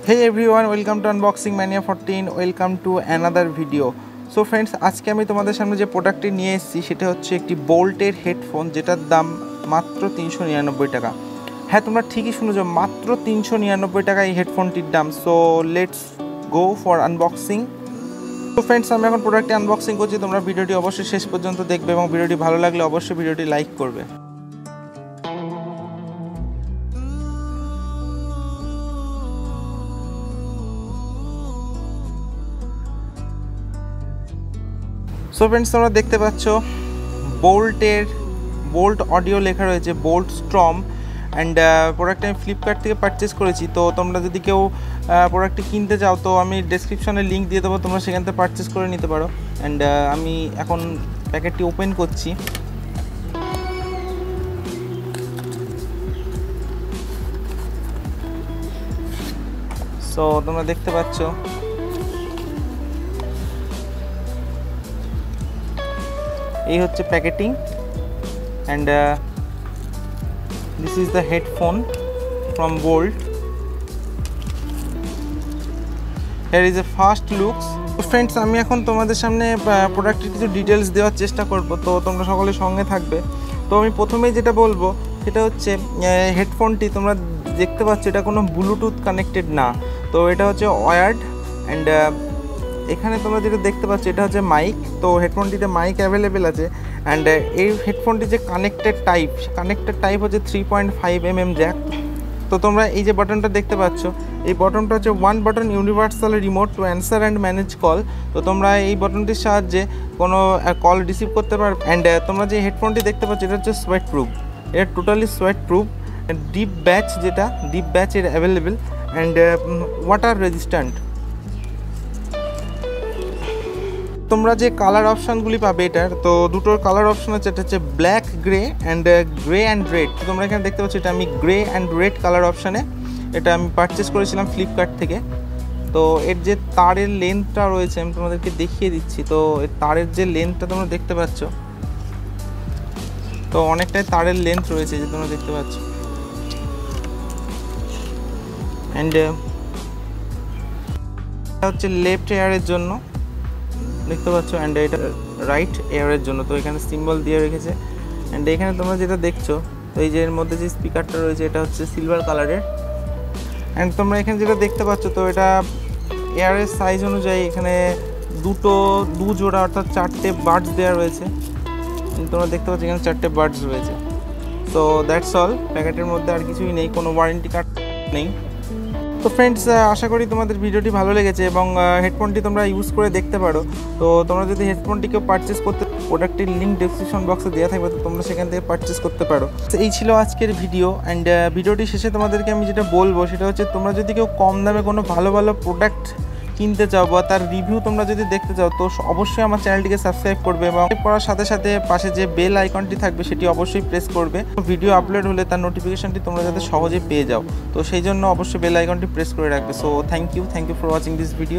Hey everyone, welcome to Unboxing Mania 14. Welcome to another video. So friends, আজকে আমি তোমাদের সামনে যে প্রোডাক্টটি নিয়ে এসেছি সেটা হচ্ছে একটি বোল্টের হেডফোন, যেটার দাম মাত্র 399 টাকা। হ্যাঁ, তোমরা ঠিকই শুনেছো, মাত্র 399 টাকা এই হেডফোনটির দাম। So let's go for unboxing. তো ফ্রেন্ডস, আমি এখন প্রোডাক্টটি আনবক্সিং করছি। তোমরা ভিডিওটি অবশ্যই শেষ পর্যন্ত দেখবে এবং ভিডিওটি ভালো লাগলে অবশ্যই ভিডিওটি লাইক করবে। সো ফ্রেন্ডস, তোমরা দেখতে পাচ্ছ বোল্ট অডিও লেখা রয়েছে, বোল্ট স্ট্রম। অ্যান্ড প্রোডাক্টটা আমি ফ্লিপকার্ট থেকে পারচেস করেছি। তো তোমরা যদি কেউ প্রোডাক্টটি কিনতে চাও তো আমি ডেসক্রিপশনে লিঙ্ক দিয়ে দেবো, তোমরা সেখান থেকে পারচেস করে নিতে পারো। অ্যান্ড আমি এখন প্যাকেটটি ওপেন করছি। সো তোমরা দেখতে পাচ্ছ এই হচ্ছে packaging. And this is the headphone from Boult. Here is a first looks. Friends, আমি এখন তোমাদের সামনে প্রোডাক্টের কিছু ডিটেলস দেওয়ার চেষ্টা করব, তো তোমরা সকলে সঙ্গে থাকবে। তো আমি প্রথমেই যেটা বলবো সেটা হচ্ছে হেডফোনটি তোমরা দেখতে পাচ্ছ এটা কোনো ব্লুটুথ কানেক্টেড না, তো এটা হচ্ছে ওয়্যার্ড। অ্যান্ড এখানে তোমরা যেটা দেখতে পাচ্ছ এটা হচ্ছে মাইক। তো হেডফোনটিতে মাইক অ্যাভেলেবেল আছে। অ্যান্ড এই হেডফোনটি যে কানেক্টেড টাইপ হচ্ছে 3.5 mm জ্যাক। তো তোমরা এই যে বাটনটা দেখতে পাচ্ছ, এই বাটনটা হচ্ছে one button universal remote to answer and manage call. তো তোমরা এই বাটনটির সাহায্যে কোনো কল রিসিভ করতে পারবে। অ্যান্ড তোমরা যে হেডফোনটি দেখতে পাচ্ছ এটা হচ্ছে সোয়েট প্রুফ, এটা totally sweat proof. Deep batch এর অ্যাভেলেবেল। And water resistant. তোমরা যে কালার অপশানগুলি পাবে এটার, তো দুটোর কালার অপশান আছে, এটা হচ্ছে ব্ল্যাক গ্রে অ্যান্ড রেড। তো তোমরা এখানে দেখতে পাচ্ছ এটা আমি গ্রে অ্যান্ড রেড কালার অপশানে এটা আমি পারচেস করেছিলাম ফ্লিপকার্ট থেকে। তো এর যে তারের লেন্থটা রয়েছে আমি তোমাদেরকে দেখিয়ে দিচ্ছি। তো এর তারের যে লেন্থটা তোমরা দেখতে পাচ্ছ, তো অনেকটাই তারের লেন্থ রয়েছে যে তোমরা দেখতে পাচ্ছ। অ্যান্ড এটা হচ্ছে লেফট এয়ারের জন্য দেখতে পাচ্ছ, অ্যান্ড এটা রাইট এয়ারের জন্য। তো এখানে সিম্বল দিয়ে রেখেছে। অ্যান্ড এখানে তোমরা যেটা দেখছো, তো এই যে এর মধ্যে যে স্পিকারটা রয়েছে এটা হচ্ছে সিলভার কালারের। অ্যান্ড তোমরা এখানে যেটা দেখতে পাচ্ছ, তো এটা এয়ারের সাইজ অনুযায়ী এখানে দু জোড়া অর্থাৎ 4টে বাডস দেওয়া রয়েছে। তোমরা দেখতে পাচ্ছ এখানে 4টে বাডস রয়েছে। So that's all. প্যাকেটের মধ্যে আর কিছুই নেই, কোনো ওয়ারেন্টি কার্ড নেই। তো ফ্রেন্ডস, আশা করি তোমাদের ভিডিওটি ভালো লেগেছে এবং হেডফোনটি তোমরা ইউজ করে দেখতে পারো। তো তোমরা যদি হেডফোনটিকেও পারচেস করতে, প্রোডাক্টের লিঙ্ক ডেসক্রিপশন বক্সে দেওয়া থাকবে, তো তোমরা সেখান থেকে পারচেস করতে পারো। এই ছিল আজকের ভিডিও। অ্যান্ড ভিডিওটি শেষে তোমাদেরকে আমি যেটা বলবো সেটা হচ্ছে, তোমরা যদি কেউ কম দামে কোনো ভালো প্রোডাক্ট কিনতে চাও বা তার রিভিউ তোমরা যদি দেখতে চাও, তো অবশ্যই আমার চ্যানেলটিকে সাবস্ক্রাইব করবে এবং করার সাথে সাথে পাশে যে বেল আইকনটি থাকবে সেটি অবশ্যই প্রেস করবে। ভিডিও আপলোড হলে তার নোটিফিকেশনটি তোমরা যাতে সহজে পেয়ে যাও, তো সেই জন্য অবশ্যই বেল আইকনটি প্রেস করে রাখবে। So thank you for watching this video.